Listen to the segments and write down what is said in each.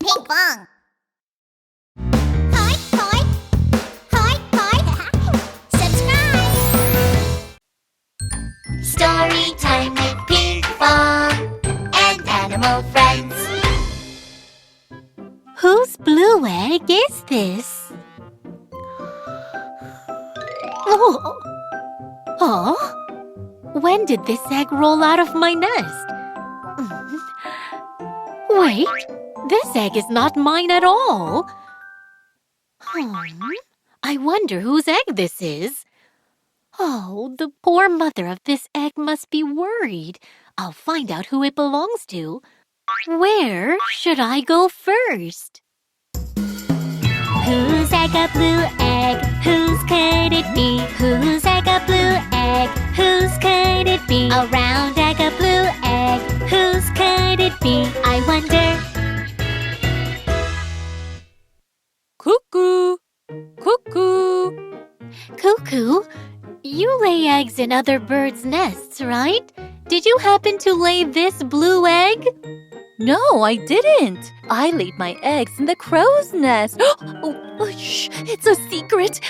Pinkfong. Hoi, hoi. Hoi, hoi. Subscribe. Storytime with Pinkfong and animal friends. Whose blue egg is this? Oh, when did this egg roll out of my nest? Wait, this egg is not mine at all. I wonder whose egg this is. Oh, the poor mother of this egg must be worried. I'll find out who it belongs to. Where should I go first? Whose egg a blue egg? Whose could it be? Whose egg a blue egg? Whose could it be? A round egg, a blue egg. Whose could it be? I wonder. Cuckoo! Cuckoo! Cuckoo, you lay eggs in other birds' nests, right? Did you happen to lay this blue egg? No, I didn't. I laid my eggs in the crow's nest. Shh, it's a secret.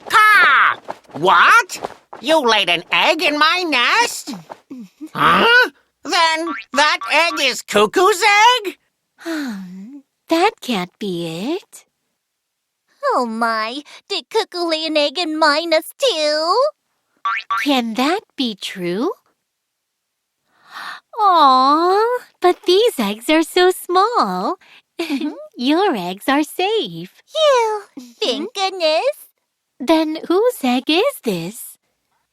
Caw! What? You laid an egg in my nest? Huh? Then that egg is Cuckoo's egg? That can't be it. Oh my, did Cuckoo lay an egg in my nest too? Can that be true? Aw, but these eggs are so small. Your eggs are safe. Phew, thank goodness. Then whose egg is this?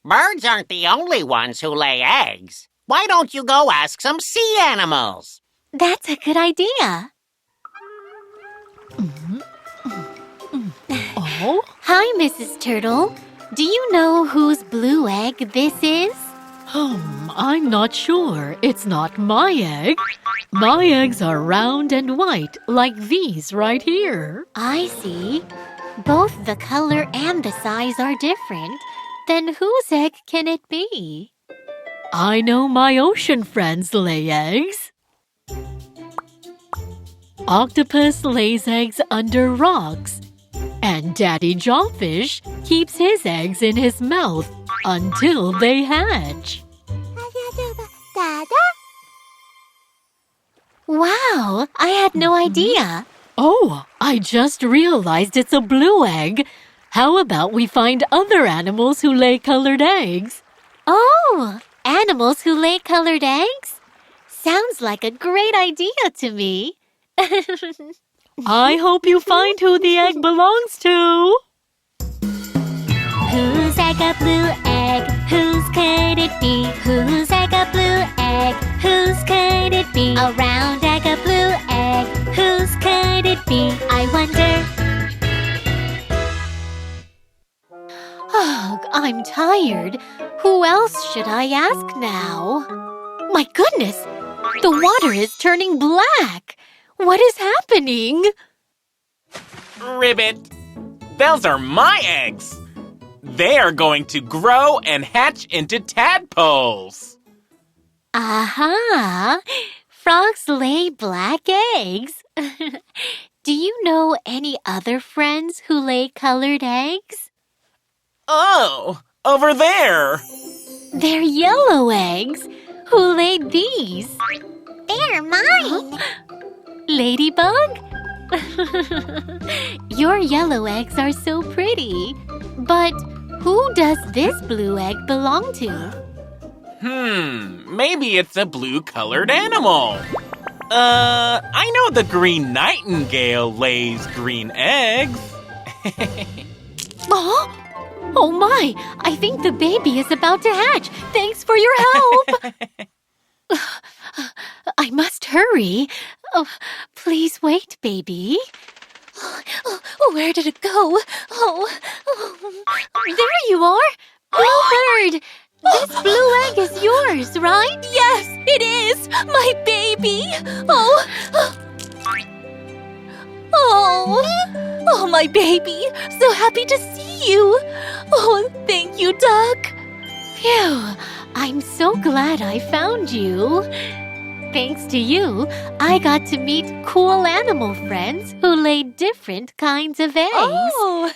Birds aren't the only ones who lay eggs. Why don't you go ask some sea animals? That's a good idea. Oh? Hi, Mrs. Turtle. Do you know whose blue egg this is? I'm not sure. It's not my egg. My eggs are round and white, like these right here. I see. Both the color and the size are different. Then whose egg can it be? I know my ocean friends lay eggs. Octopus lays eggs under rocks. And Daddy Jawfish keeps his eggs in his mouth until they hatch. Wow, I had no idea. Oh, I just realized it's a blue egg. How about we find other animals who lay colored eggs? Oh, animals who lay colored eggs? Sounds like a great idea to me. I hope you find who the egg belongs to. Whose egg a blue egg? Whose could it be? Whose egg a blue egg? Whose could it be? A round egg, a blue egg. Whose could it be? I wonder. Oh, I'm tired. Who else should I ask now? My goodness! The water is turning black. What is happening? Ribbit, those are my eggs. They are going to grow and hatch into tadpoles. Aha! Frogs lay black eggs. Do you know any other friends who lay colored eggs? Oh, over there. They're yellow eggs. Who laid these? They're mine. Ladybug? Your yellow eggs are so pretty. But who does this blue egg belong to? Maybe it's a blue-colored animal. I know the green nightingale lays green eggs. Oh my! I think the baby is about to hatch. Thanks for your help. I must hurry. Oh, please wait, baby. Where did it go? There you are. Bluebird! This blue egg is yours, right? Yes, it is! My baby! Oh, my baby! So happy to see you! Oh, thank you, Duck! Phew! I'm so glad I found you. Thanks to you, I got to meet cool animal friends who laid different kinds of eggs. Oh.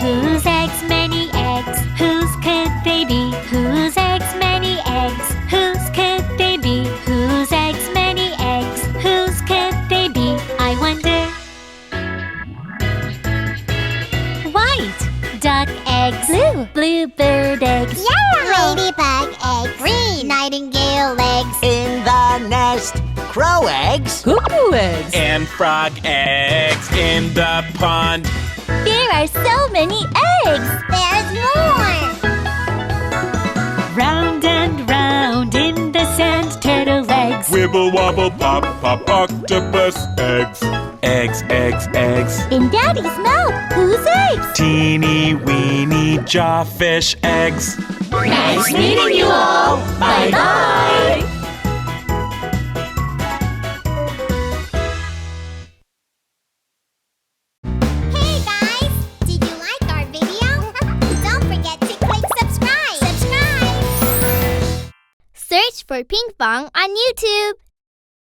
Whose eggs, many eggs? Whose could they be? Whose eggs, many eggs? Whose could they be? Whose eggs, many eggs? Whose could they be? I wonder. White duck eggs. Blue. Bluebird eggs. Yellow. Ladybug eggs. Green. Nightingale eggs. In the nest, crow eggs. Cuckoo eggs. And frog eggs in the pond. There are so many eggs. There's more. Round and round in the sand, turtle eggs. Wibble, wobble, pop, pop, octopus eggs. Eggs, eggs, eggs. In Daddy's mouth, whose eggs? Teeny weeny jawfish eggs. Nice meeting you all. Bye-bye. Hey guys! Did you like our video? Don't forget to click subscribe. Search for Pinkfong on YouTube.